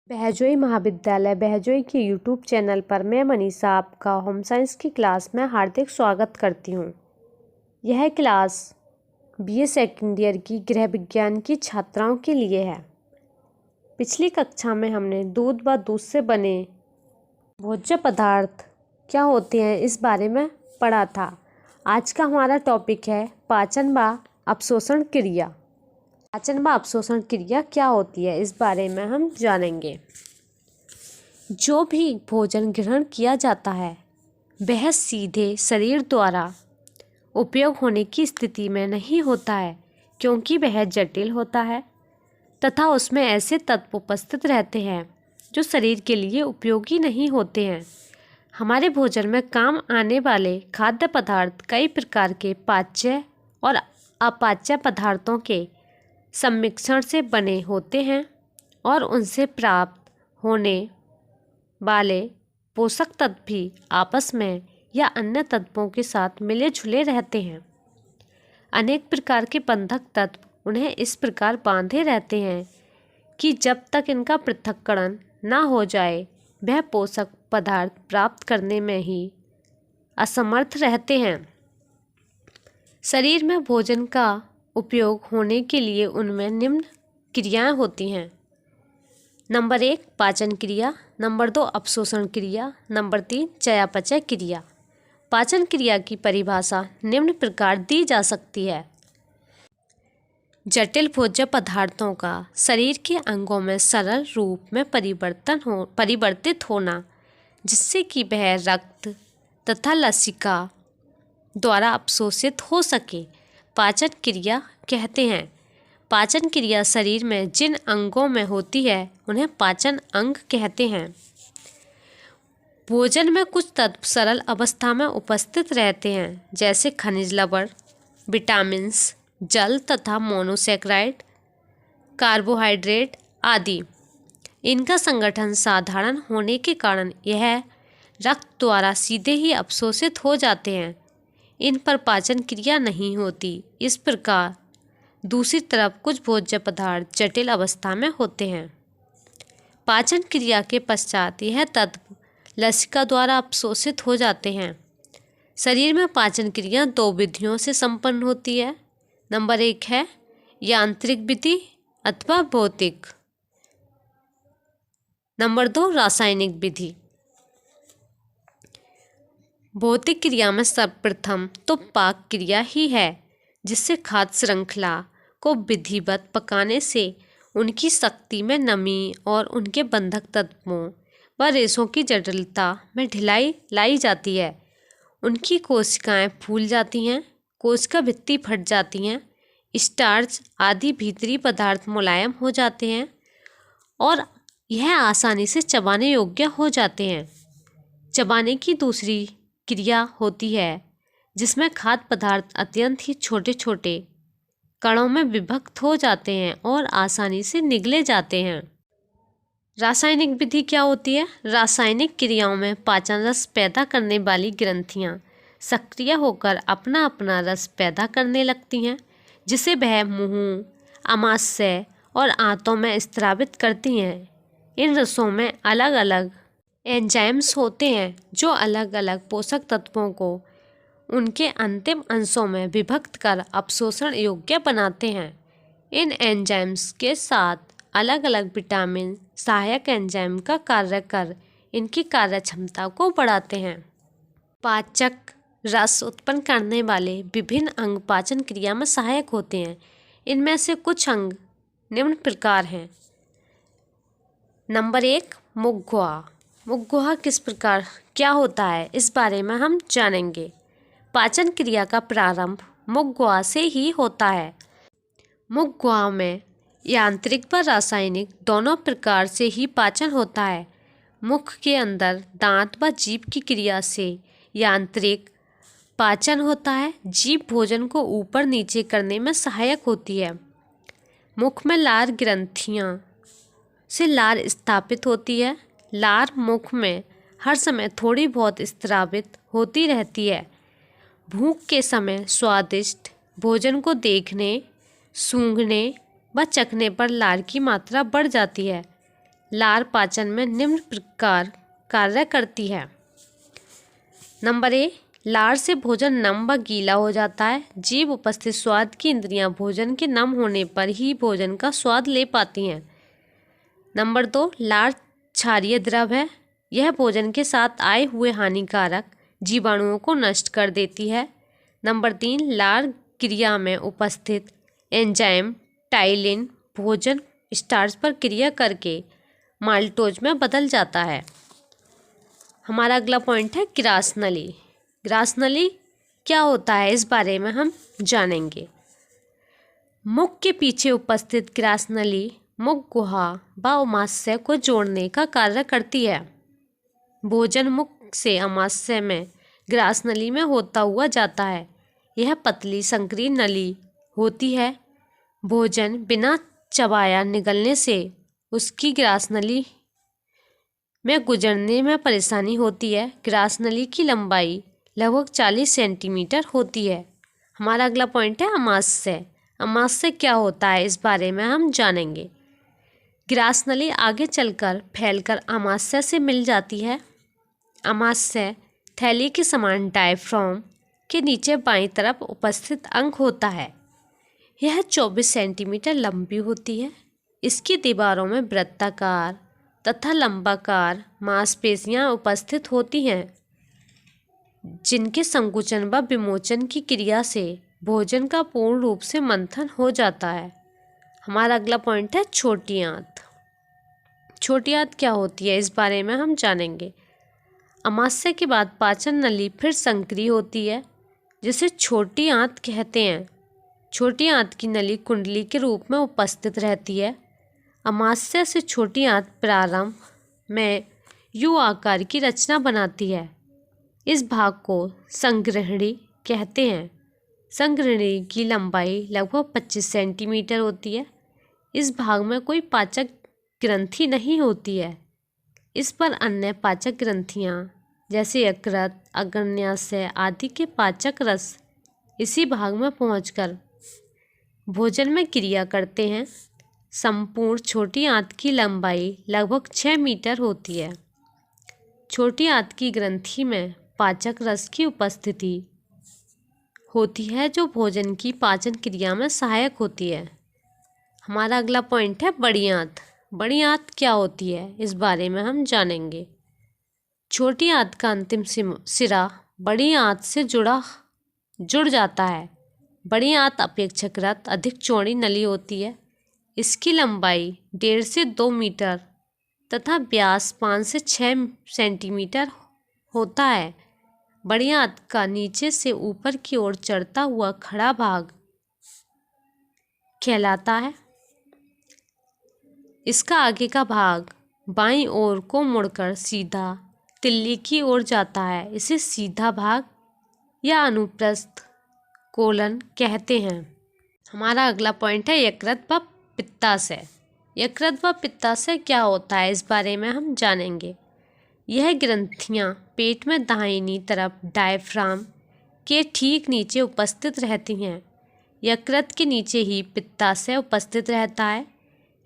बहजोई महाविद्यालय बहजोई के YouTube channel पर मैं मनीषा आपका होम साइंस की क्लास में हार्दिक स्वागत करती हूँ। यह क्लास बीए सेकेंड ईयर की गृह विज्ञान की छात्राओं के लिए है। पिछली कक्षा में हमने दूध व दूध से बने भोज्य पदार्थ क्या होते हैं इस बारे में पढ़ा था। आज का हमारा टॉपिक है पाचन व अवशोषण क्रिया। पाचन व अवशोषण क्रिया क्या होती है इस बारे में हम जानेंगे। जो भी भोजन ग्रहण किया जाता है वह सीधे शरीर द्वारा उपयोग होने की स्थिति में नहीं होता है, क्योंकि वह जटिल होता है तथा उसमें ऐसे तत्व उपस्थित रहते हैं जो शरीर के लिए उपयोगी नहीं होते हैं। हमारे भोजन में काम आने वाले खाद्य पदार्थ कई प्रकार के पाच्य और अपाच्य पदार्थों के सम्मिश्रण से बने होते हैं और उनसे प्राप्त होने वाले पोषक तत्व भी आपस में या अन्य तत्वों के साथ मिले जुले रहते हैं। अनेक प्रकार के बंधक तत्व उन्हें इस प्रकार बांधे रहते हैं कि जब तक इनका पृथक्करण न हो जाए वह पोषक पदार्थ प्राप्त करने में ही असमर्थ रहते हैं। शरीर में भोजन का उपयोग होने के लिए उनमें निम्न क्रियाएं होती हैं। नंबर 1 पाचन क्रिया, नंबर 2 अवशोषण क्रिया, नंबर 3 चयापचय क्रिया। पाचन क्रिया की परिभाषा निम्न प्रकार दी जा सकती है। जटिल भोज्य पदार्थों का शरीर के अंगों में सरल रूप में परिवर्तित होना, जिससे कि वह रक्त तथा लसिका द्वारा अवशोषित हो सके, पाचन क्रिया कहते हैं। पाचन क्रिया शरीर में जिन अंगों में होती है उन्हें पाचन अंग कहते हैं। भोजन में कुछ तत्व सरल अवस्था में उपस्थित रहते हैं, जैसे खनिज लवण, विटामिन्स, जल तथा मोनोसेक्राइड, कार्बोहाइड्रेट आदि। इनका संगठन साधारण होने के कारण यह रक्त द्वारा सीधे ही अवशोषित हो जाते हैं। इन पर पाचन क्रिया नहीं होती। इस प्रकार दूसरी तरफ कुछ भोज्य पदार्थ जटिल अवस्था में होते हैं। पाचन क्रिया के पश्चात यह तत्व लसिका द्वारा अवशोषित हो जाते हैं। शरीर में पाचन क्रिया 2 विधियों से संपन्न होती है। नंबर 1 है यांत्रिक विधि अथवा भौतिक। नंबर 2 रासायनिक विधि। भौतिक क्रिया में सर्वप्रथम तो पाक क्रिया ही है, जिससे खाद्य श्रृंखला को विधिवत पकाने से उनकी शक्ति में नमी और उनके बंधक तत्वों व रेशों की जटिलता में ढिलाई लाई जाती है। उनकी कोशिकाएं फूल जाती हैं, कोशिका भित्ति फट जाती हैं, स्टार्च आदि भीतरी पदार्थ मुलायम हो जाते हैं और यह आसानी से चबाने योग्य हो जाते हैं। चबाने की दूसरी क्रिया होती है जिसमें खाद्य पदार्थ अत्यंत ही छोटे छोटे कणों में विभक्त हो जाते हैं और आसानी से निगले जाते हैं। रासायनिक विधि क्या होती है? रासायनिक क्रियाओं में पाचन रस पैदा करने वाली ग्रंथियां सक्रिय होकर अपना अपना रस पैदा करने लगती हैं, जिसे वह मुंह, आमाशय और आंतों में स्रावित करती हैं। इन रसों में अलग अलग एंजाइम्स होते हैं जो अलग अलग पोषक तत्वों को उनके अंतिम अंशों में विभक्त कर अवशोषण योग्य बनाते हैं। इन एंजाइम्स के साथ अलग अलग विटामिन सहायक एंजाइम का कार्य कर इनकी कार्यक्षमता को बढ़ाते हैं। पाचक रस उत्पन्न करने वाले विभिन्न अंग पाचन क्रिया में सहायक होते हैं। इनमें से कुछ अंग निम्न प्रकार हैं। नंबर 1 मुखगुहा। मुखगुहा किस प्रकार क्या होता है इस बारे में हम जानेंगे। पाचन क्रिया का प्रारंभ मुखगुहा से ही होता है। मुखगुहा में यांत्रिक व रासायनिक दोनों प्रकार से ही पाचन होता है। मुख के अंदर दांत व जीभ की क्रिया से यांत्रिक पाचन होता है। जीभ भोजन को ऊपर नीचे करने में सहायक होती है। मुख में लार ग्रंथियां से लार स्थापित होती है। लार मुख में हर समय थोड़ी बहुत स्रावित होती रहती है। भूख के समय स्वादिष्ट भोजन को देखने, सूंघने व चखने पर लार की मात्रा बढ़ जाती है। लार पाचन में निम्न प्रकार कार्य करती है। नंबर ए, लार से भोजन नम व गीला हो जाता है। जीभ उपस्थित स्वाद की इंद्रियां भोजन के नम होने पर ही भोजन का स्वाद ले पाती हैं। नंबर 2, लार क्षारीय द्रव है। यह भोजन के साथ आए हुए हानिकारक जीवाणुओं को नष्ट कर देती है। नंबर 3, लार क्रिया में उपस्थित एंजाइम टाइलिन भोजन स्टार्च पर क्रिया करके माल्टोज में बदल जाता है। हमारा अगला पॉइंट है ग्रासनली। ग्रासनली क्या होता है, इस बारे में हम जानेंगे। मुख के पीछे उपस्थित ग्रासनली मुख गुहा व अमाशय को जोड़ने का कार्य करती है। भोजन मुख से अमाशय में ग्रासनली में होता हुआ जाता है। यह पतली संकरी नली होती है। भोजन बिना चबाया निगलने से उसकी ग्रासनली में गुजरने में परेशानी होती है। ग्रासनली की लंबाई लगभग 40 सेंटीमीटर होती है। हमारा अगला पॉइंट है अमाशय। अमाशय क्या होता है, इस बारे में हम जानेंगे। ग्रासनली आगे चलकर फैलकर अमाशय से मिल जाती है। अमाशय थैली के समान डायफ्राम के नीचे बाईं तरफ उपस्थित अंग होता है। यह 24 सेंटीमीटर लंबी होती है। इसकी दीवारों में वृत्ताकार तथा लंबाकार मांसपेशियां उपस्थित होती हैं, जिनके संकुचन व विमोचन की क्रिया से भोजन का पूर्ण रूप से मंथन हो जाता है। हमारा अगला पॉइंट है छोटी आंत। छोटी आंत क्या होती है, इस बारे में हम जानेंगे। अमाशय के बाद पाचन नली फिर संक्रिय होती है, जिसे छोटी आंत कहते हैं। छोटी आंत की नली कुंडली के रूप में उपस्थित रहती है। अमाशय से छोटी आंत प्रारंभ में यू आकार की रचना बनाती है। इस भाग को संग्रहणी कहते हैं। संग्रहणी की लंबाई लगभग 25 सेंटीमीटर होती है। इस भाग में कोई पाचक ग्रंथि नहीं होती है। इस पर अन्य पाचक ग्रंथियां जैसे यकृत, अग्न्याशय आदि के पाचक रस इसी भाग में पहुंचकर भोजन में क्रिया करते हैं। संपूर्ण छोटी आंत की लंबाई लगभग 6 मीटर होती है। छोटी आंत की ग्रंथि में पाचक रस की उपस्थिति होती है, जो भोजन की पाचन क्रिया में सहायक होती है। हमारा अगला पॉइंट है बड़ी आंत। बड़ी आंत क्या होती है, इस बारे में हम जानेंगे। छोटी आंत का अंतिम सिरा बड़ी आंत से जुड़ जाता है। बड़ी आंत अपेक्षाकृत अधिक चौड़ी नली होती है। इसकी लंबाई 1.5 से 2 मीटर तथा व्यास 5 से 6 सेंटीमीटर होता है। बड़ी आंत का नीचे से ऊपर की ओर चढ़ता हुआ खड़ा भाग कहलाता है। इसका आगे का भाग बाईं ओर को मुड़कर सीधा तिल्ली की ओर जाता है। इसे सीधा भाग या अनुप्रस्थ कोलन कहते हैं। हमारा अगला पॉइंट है यकृत व पित्ताशय। यकृत व पित्ताशय क्या होता है, इस बारे में हम जानेंगे। यह ग्रंथियां पेट में दाहिनी तरफ डायफ्राम के ठीक नीचे उपस्थित रहती हैं। यकृत के नीचे ही पित्ताशय उपस्थित रहता है।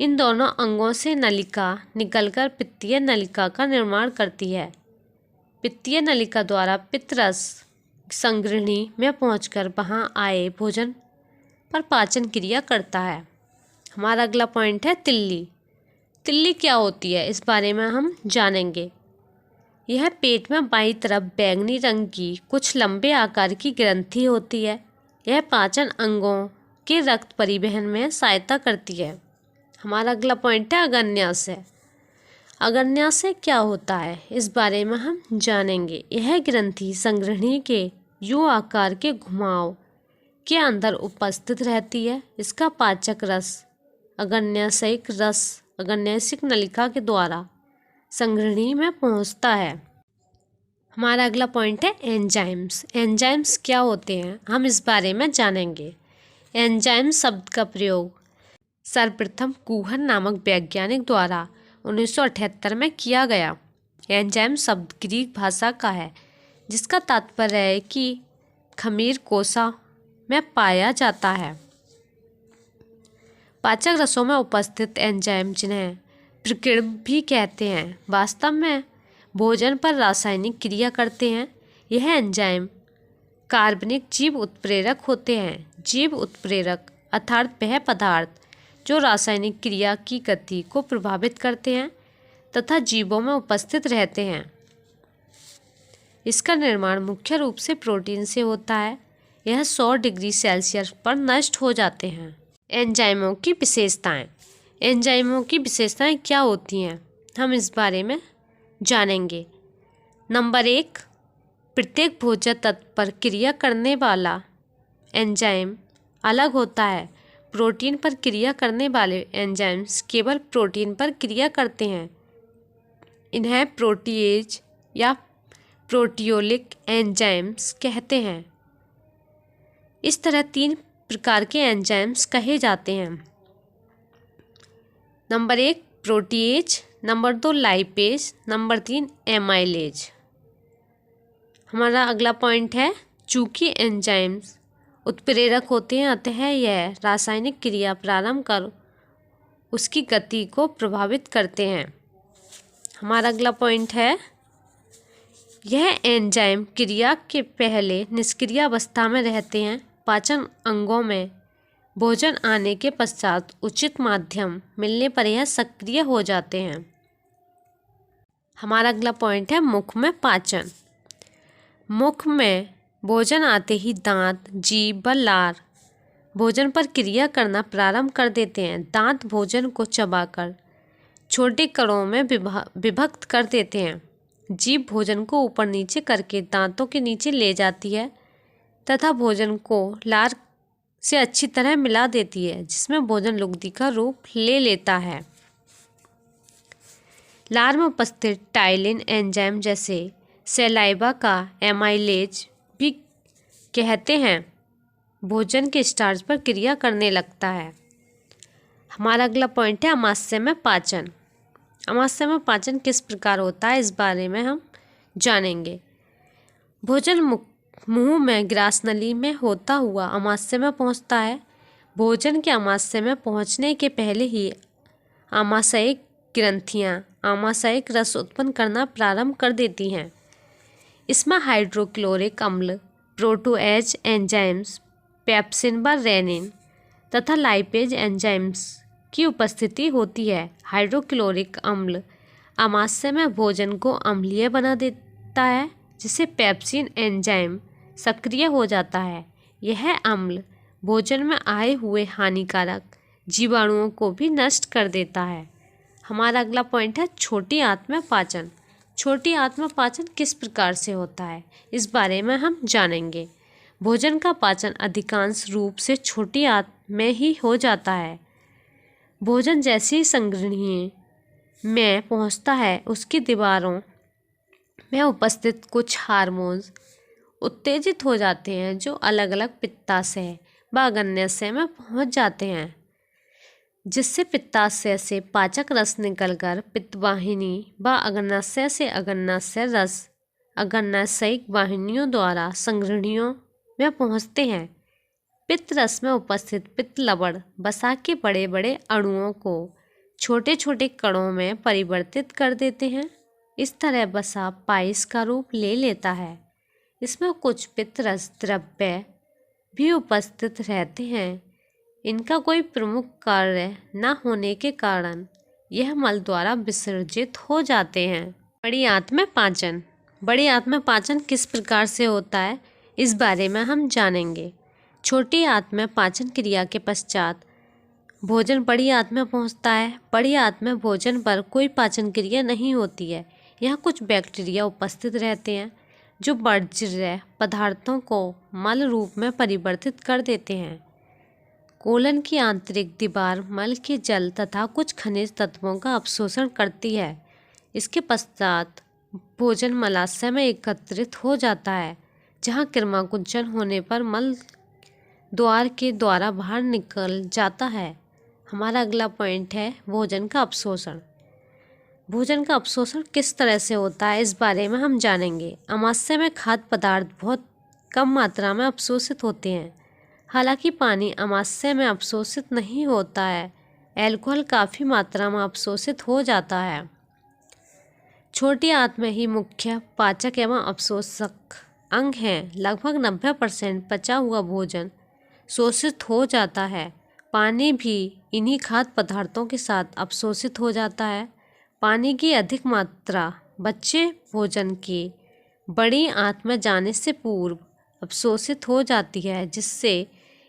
इन दोनों अंगों से नलिका निकलकर पित्तीय नलिका का निर्माण करती है। पित्तीय नलिका द्वारा पित्तरस संग्रहणी में पहुंचकर वहां आए भोजन पर पाचन क्रिया करता है। हमारा अगला पॉइंट है तिल्ली। तिल्ली क्या होती है, इस बारे में हम जानेंगे। यह पेट में बाईं तरफ बैंगनी रंग की कुछ लंबे आकार की ग्रंथि होती है। यह पाचन अंगों के रक्त परिवहन में सहायता करती है। हमारा अगला पॉइंट है अग्न्याशय। अग्न्याशय क्या होता है, इस बारे में हम जानेंगे। यह ग्रंथि संग्रहणी के यू आकार के घुमाव के अंदर उपस्थित रहती है। इसका पाचक रस अग्न्याशयिक रस अग्न्याशयिक नलिका के द्वारा संग्रहणी में पहुंचता है। हमारा अगला पॉइंट है एंजाइम्स। एंजाइम्स क्या होते हैं, हम इस बारे में जानेंगे। एंजाइम शब्द का प्रयोग सर्वप्रथम कूहन नामक वैज्ञानिक द्वारा 1978 में किया गया। एंजाइम शब्द ग्रीक भाषा का है, जिसका तात्पर्य है कि खमीर कोसा में पाया जाता है। पाचक रसों में उपस्थित एंजाइम, जिन्हें प्रकीर्ण भी कहते हैं। वास्तव में भोजन पर रासायनिक क्रिया करते हैं। यह एंजाइम कार्बनिक जीव उत्प्रेरक होते हैं। जीव उत्प्रेरक अर्थात वह पदार्थ जो रासायनिक क्रिया की गति को प्रभावित करते हैं तथा जीवों में उपस्थित रहते हैं। इसका निर्माण मुख्य रूप से प्रोटीन से होता है। यह 100 डिग्री सेल्सियस पर नष्ट हो जाते हैं। एंजाइमों की विशेषताएं। एंजाइमों की विशेषताएं क्या होती हैं, हम इस बारे में जानेंगे। नंबर 1, प्रत्येक भोज्य तत्व पर क्रिया करने वाला एंजाइम अलग होता है। प्रोटीन पर क्रिया करने वाले एंजाइम्स केवल प्रोटीन पर क्रिया करते हैं। इन्हें प्रोटीएज या प्रोटियोलिक एंजाइम्स कहते हैं। इस तरह 3 प्रकार के एंजाइम्स कहे जाते हैं। Number 1 protease, number 2 lipase, number 3 amylase. हमारा अगला पॉइंट है, चूंकि एंजाइम्स उत्प्रेरक होते हैं अतः यह रासायनिक क्रिया प्रारंभ कर उसकी गति को प्रभावित करते हैं। हमारा अगला पॉइंट है, यह एंजाइम क्रिया के पहले निष्क्रिय अवस्था में रहते हैं। पाचन अंगों में भोजन आने के पश्चात उचित माध्यम मिलने पर यह सक्रिय हो जाते हैं। हमारा अगला पॉइंट है, मुख में पाचन। मुख में भोजन आते ही दांत, जीभ व लार भोजन पर क्रिया करना प्रारंभ कर देते हैं। दांत भोजन को चबाकर छोटे कणों में विभक्त कर देते हैं। जीभ भोजन को ऊपर नीचे करके दांतों के नीचे ले जाती है तथा भोजन को लार से अच्छी तरह मिला देती है, जिसमें भोजन लुगदी का रूप ले लेता है। लार में उपस्थित टाइलिन एंजाइम जैसे सैलाइवा का एमाइलेज भी कहते हैं भोजन के स्टार्च पर क्रिया करने लगता है। हमारा अगला पॉइंट है, आमाशय में पाचन। आमाशय में पाचन किस प्रकार होता है, इस बारे में हम जानेंगे। भोजन मुंह में ग्रास नली में होता हुआ आमाशय में पहुंचता है। भोजन के आमाशय में पहुंचने के पहले ही आमाशयिक ग्रंथियां आमाशयिक रस उत्पन्न करना प्रारंभ कर देती हैं। इसमें हाइड्रोक्लोरिक अम्ल, प्रोटोएज एंजाइम्स, पेप्सिन व रेनिन तथा लाइपेज एंजाइम्स की उपस्थिति होती है। हाइड्रोक्लोरिक अम्ल आमाशय में भोजन को अम्लीय बना देता है, जिससे पेप्सिन एंजाइम सक्रिय हो जाता है। यह अम्ल भोजन में आए हुए हानिकारक जीवाणुओं को भी नष्ट कर देता है। हमारा अगला पॉइंट है, छोटी आंत में पाचन। छोटी आंत में पाचन किस प्रकार से होता है, इस बारे में हम जानेंगे। भोजन का पाचन अधिकांश रूप से छोटी आंत में ही हो जाता है। भोजन जैसे ही संग्रहणीय में पहुंचता है, उसकी दीवारों में उपस्थित कुछ हार्मोन्स उत्तेजित हो जाते हैं, जो अलग अलग पित्ताशय व अग्न्याशय में पहुंच जाते हैं, जिससे पित्ताशय से पाचक रस निकलकर पित्तवाहिनी व अग्न्याशय से अग्न्याशय रस अग्न्याशयिक वाहिनियों द्वारा संग्रहणियों में पहुंचते हैं। पित्त रस में उपस्थित पित्त लवण वसा के बड़े बड़े अणुओं को छोटे छोटे कणों में परिवर्तित कर देते हैं। इस तरह वसा पाइस का रूप ले लेता है। इसमें कुछ पित्त रस द्रव्य भी उपस्थित रहते हैं। इनका कोई प्रमुख कार्य न होने के कारण यह मल द्वारा विसर्जित हो जाते हैं। बड़ी आंत में पाचन। बड़ी आंत में पाचन किस प्रकार से होता है, इस बारे में हम जानेंगे। छोटी आंत में पाचन क्रिया के पश्चात भोजन बड़ी आंत में पहुंचता है। बड़ी आंत में भोजन पर कोई पाचन क्रिया नहीं होती है। यहाँ कुछ बैक्टीरिया उपस्थित रहते हैं जो वर्ज्य पदार्थों को मल रूप में परिवर्तित कर देते हैं। कोलन की आंतरिक दीवार मल के जल तथा कुछ खनिज तत्वों का अवशोषण करती है। इसके पश्चात भोजन मलाशय में एकत्रित हो जाता है, जहाँ क्रमाकुंचन होने पर मल द्वार के द्वारा बाहर निकल जाता है। हमारा अगला पॉइंट है, भोजन का अवशोषण। भोजन का अवशोषण किस तरह से होता है, इस बारे में हम जानेंगे। आमाशय में खाद्य पदार्थ बहुत कम मात्रा में अवशोषित होते हैं। हालांकि पानी आमाशय में अवशोषित नहीं होता है। अल्कोहल काफ़ी मात्रा में अवशोषित हो जाता है। छोटी आंत में ही मुख्य पाचक एवं अवशोषक अंग हैं। लगभग 90% पचा हुआ भोजन शोषित हो जाता है। पानी भी इन्हीं खाद्य पदार्थों के साथ अवशोषित हो जाता है। पानी की अधिक मात्रा बचे भोजन के बड़ी आंत में जाने से पूर्व अवशोषित हो जाती है, जिससे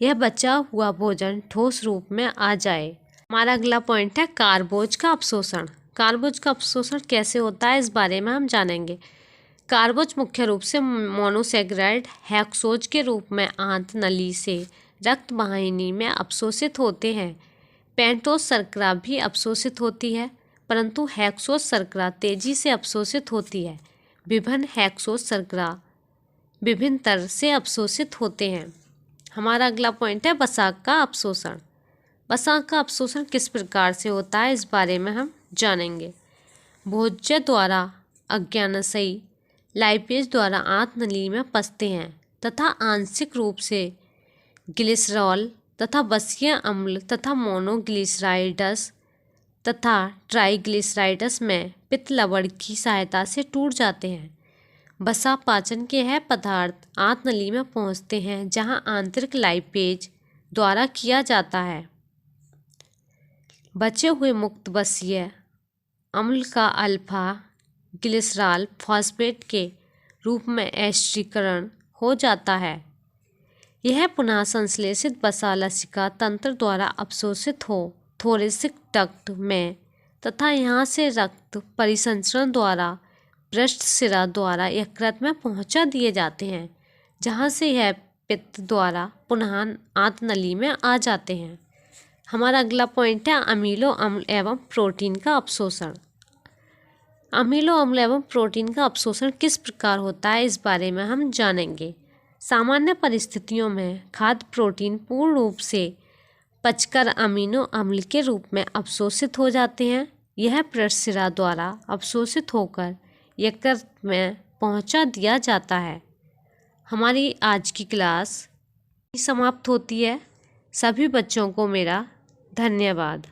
यह बचा हुआ भोजन ठोस रूप में आ जाए। हमारा अगला पॉइंट है कार्बोज का अवशोषण। कार्बोज का अवशोषण कैसे होता है, इस बारे में हम जानेंगे। कार्बोज मुख्य रूप से मोनोसैकेराइड हेक्सोज के रूप में आंत नली से रक्त वाहिनी में अवशोषित होते हैं। पेंटोज शर्करा भी अवशोषित होती है, परंतु हेक्सोज शर्करा तेजी से अवशोषित होती है। विभिन्न हेक्सोज शर्करा विभिन्न तरह से अवशोषित होते हैं। हमारा अगला पॉइंट है वसा का अवशोषण। वसा का अवशोषण किस प्रकार से होता है, इस बारे में हम जानेंगे। भोज्य द्वारा अज्ञानशयी लाइपेज द्वारा आंत नली में पचते हैं तथा आंशिक रूप से ग्लिसरॉल तथा वसीय अम्ल तथा मोनोग्लिसराइड्स तथा ट्राइग्लिसराइड्स में पित्त लवण की सहायता से टूट जाते हैं। वसा पाचन के यह पदार्थ आंत नली में पहुंचते हैं, जहां आंतरिक लाइपेज द्वारा किया जाता है। बचे हुए मुक्त वसीय अम्ल का अल्फा ग्लिसरॉल फॉस्फेट के रूप में एस्टरीकरण हो जाता है। यह पुनः संश्लेषित वसा लसिका तंत्र द्वारा अवशोषित हो थोरेसिक डक्ट में तथा यहाँ से रक्त परिसंचरण द्वारा पृष्ठ शिरा द्वारा यकृत में पहुँचा दिए जाते हैं, जहाँ से यह पित्त द्वारा पुनः आंत नली में आ जाते हैं। हमारा अगला पॉइंट है अमीनो अम्ल एवं प्रोटीन का अवशोषण। अमीनो अम्ल एवं प्रोटीन का अवशोषण किस प्रकार होता है, इस बारे में हम जानेंगे। सामान्य परिस्थितियों में खाद्य प्रोटीन पूर्ण रूप से पचकर अमीनो अम्ल के रूप में अवशोषित हो जाते हैं। यह पृष्ठ शिरा द्वारा अवशोषित होकर यकृत में पहुंचा दिया जाता है। हमारी आज की क्लास समाप्त होती है। सभी बच्चों को मेरा धन्यवाद।